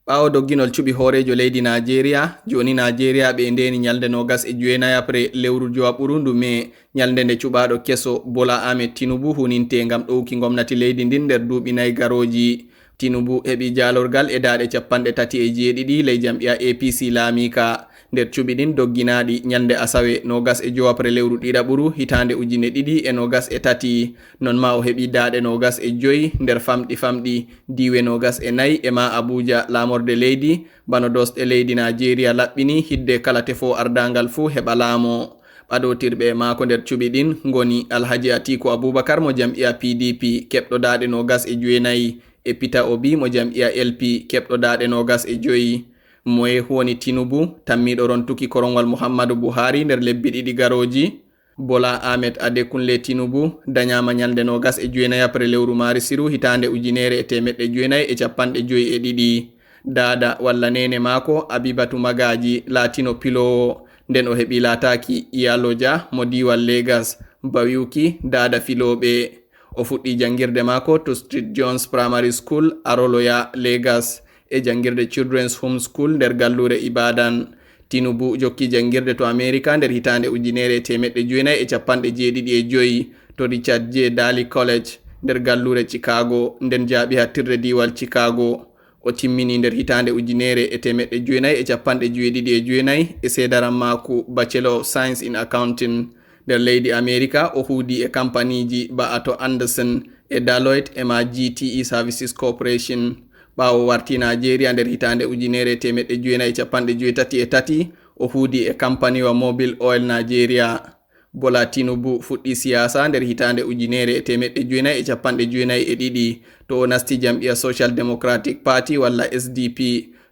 ɓawo dogginol cuɓi horejo leydi Nigeria, joni Nigeria ɓe ndeni nyalde 29 apre lewru jowaɓuru ndume nyalde nde cuɓaɗo keso Bola Ahmed Tinubu huninte ngam ɗowki gomnati leydi ndin nder duuɓi 4 garoji. Tinubu heɓi jalorgal e daɗe 37 ley jam'iya APC laamika nder cuɓi ɗin dogginaɗi nyalde asawe 25 apre lewru ɗiɗaɓuru hitande 2023. Non ma o heɓi daɗe 25 nder famɗi diwe 24 e ma Abuja lamorde leydi bano dosɗe leydi Nigeria laɓɓini hidde kala tefo ardangal fu heɓa laamo. Ɓadotirɓe mako nder cuɓi ɗin ngoni Alhaji Atiku Abubakar mo jam'iya PDP keɓɗo daɗe 29 e Peter Obi mo jam'iya LP keɓɗo daɗe 25. Moye woni Tinubu tammiɗo rontuki korongwal Muhammadu Buhari nder lebbi ɗiɗi garoji. Bola Ahmed Adekunle Tinubu danyama nyalde 29 apre lewru Marisiru hitande 1952. Dada walla nene mako Abibatu Magaji latino pilowo nden o heɓi lataki Iyaloja mo diwal Lagos bawiuki dada filoɓe. O fuɗɗi jangirde mako to Street Jones Primary School Aroloya Lagos e jangirde Children's Home School nder gallure Ibadan. Tinubu jokki jangirde to America nder hitande 1975 to Richard J. Daly College nder gallure Chicago nden jaaɓi hattirde diwal Chicago. O timmini nder hitande 1979 e sedaran mako Bachelor of Science in Accounting. nder leydi America o hudi e kampaniji Ba'ato Anderson e Deloitte e ma GTE Services Corporation. ɓawo warti Nigeria nder hitande 1983 o hudi e kampaniwa Mobil Oil Nigeria. Bola Tinubu fuɗɗi siyasa nder hitande 1992 to o nasti jam'iya Social Democratic Party walla SDP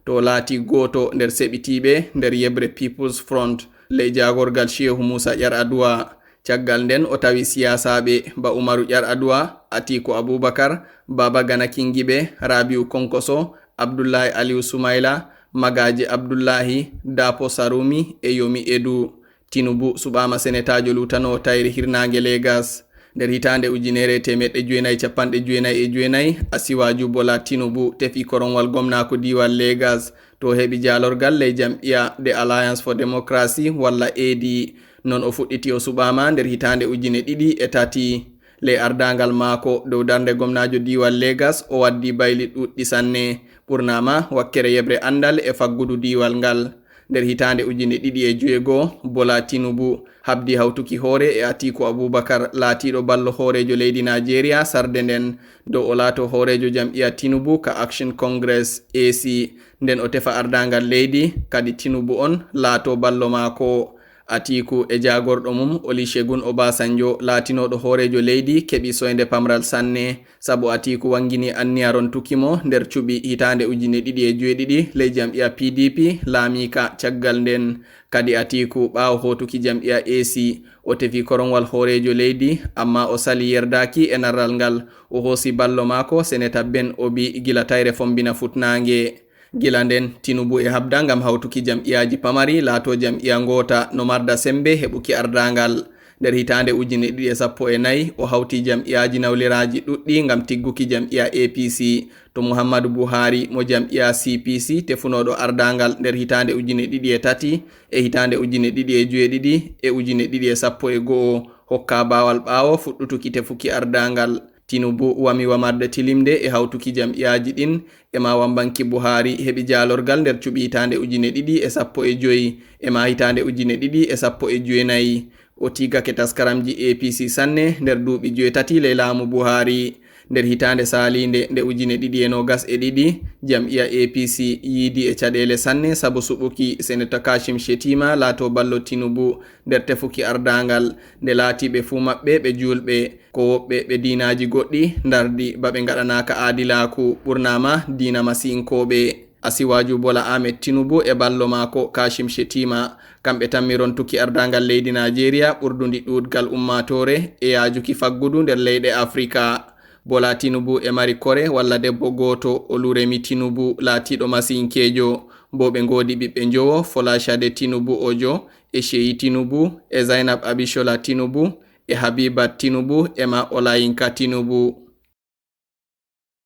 to o laati goto nder seɓitiɓe nder yebre People's Front ley jagorgal Shehu Musa Yar'Adua. Caggal nden o tawi siyasaɓe ba Umaru Yar'Adua, Atiku Abubakar, Baba Gana Kingibe, Rabiu Konkoso, Abdullahi Aliyu Sumaila, Magaji Abdullahi, Dapo Sarumi e Yomi Edu. Tinubu suɓama senetajo lutano tayri hirnange Lagos nder hitande 1999 Asiwaju Bola Tinubu tefi korongwal gomnako diwal Lagos to heɓi jalorgal ley jam'iya The Alliance for Democracy walla AD. Non o fuɗɗiti o suɓama nder hitande 2003 ley ardangal mako dow darde gomnajo diwal Lagos o waddi bayli ɗuɗɗi sanne ɓurnama wakkere yebre andal e faggudu diwal ngal. nder hitande 2006 Bola Tinubu habdi hawtuki hore e Atiku Abubakar laatiɗo ballo horejo leydi Nigeria sarde nden dow o laato horejo jam'iya Tinubu ka Action Congress AC nden o tefa ardangal leydi kadi Tinubu on laato ballo mako. Atiku e jagorɗo mum Olusegun Obasanjo laatinoɗo horejo leydi keɓi soyde pamral sanne sabu Atiku wangini anniya rontukimo nder cuɓi hitande 2007 ley jam'iya PDP laamika caggal nden. Kadi Atiku ɓawo hotuki jam'iya AC o tefi korongwal horejo leydi amma o sali yerdaki e narral ngal o hosi ballo mako seneta Ben Obi gila tayre fombina futnange. Gila nden Tinubu e habda ngam hawtuki jam'iyaji pamari laato jam'iya ngota no marda sembe heɓuki ardangal. nder hitande 2014 o hawti jam'iyaji nawliraji ɗuɗɗi ngam tigguki jam'iya APC to Muhammadu Buhari mo jam'iya CPC tefunoɗo ardangal nder hitande 2003 e hitande 2007 e 2011 hokka bawal ɓawo fuɗɗutuki tefuki ardangal. Tinubu wami wamarde tilimde e hawtuki jam'iyaji ɗin e ma wambanki Buhari heɓi jalorgal nder cuɓi hitande 2015 e ma hitande 2019 o tigake taskaramji APC sanne nder duuɓi 3 ley laamu Buhari. nder hitande salinde nde 2022 jam'iya APC yiidi e caɗele sanne sabu suɓuki senator Kashim Shettima laato ballo Tinubu nder tefuki ardangal nde laatiɓe fu maɓɓe ɓe julɓe ko woɓɓe ɓe dinaji goɗɗi dardi baɓe gaɗanaka aadilaku ɓurnama dina masinkoɓe. Asiwaju Bola Ahmed Tinubu e ballo mako Kashim Shettima kamɓe tammi rontuki ardangal leydi Nigeria ɓurdundi ɗuɗgal ummatore e yajuki faggudu nder leyɗe Afrika. Bola Tinubu e mari kore walla debbo goto Oluremi Tinubu laatiɗo masinkejo bo ɓe ngodi ɓiɓɓe jowo Folashade Tinubu Ojo e Sheyi Tinubu e Zainab Abishola Tinubu e Habibat Tinubu e ma Olayinka Tinubu.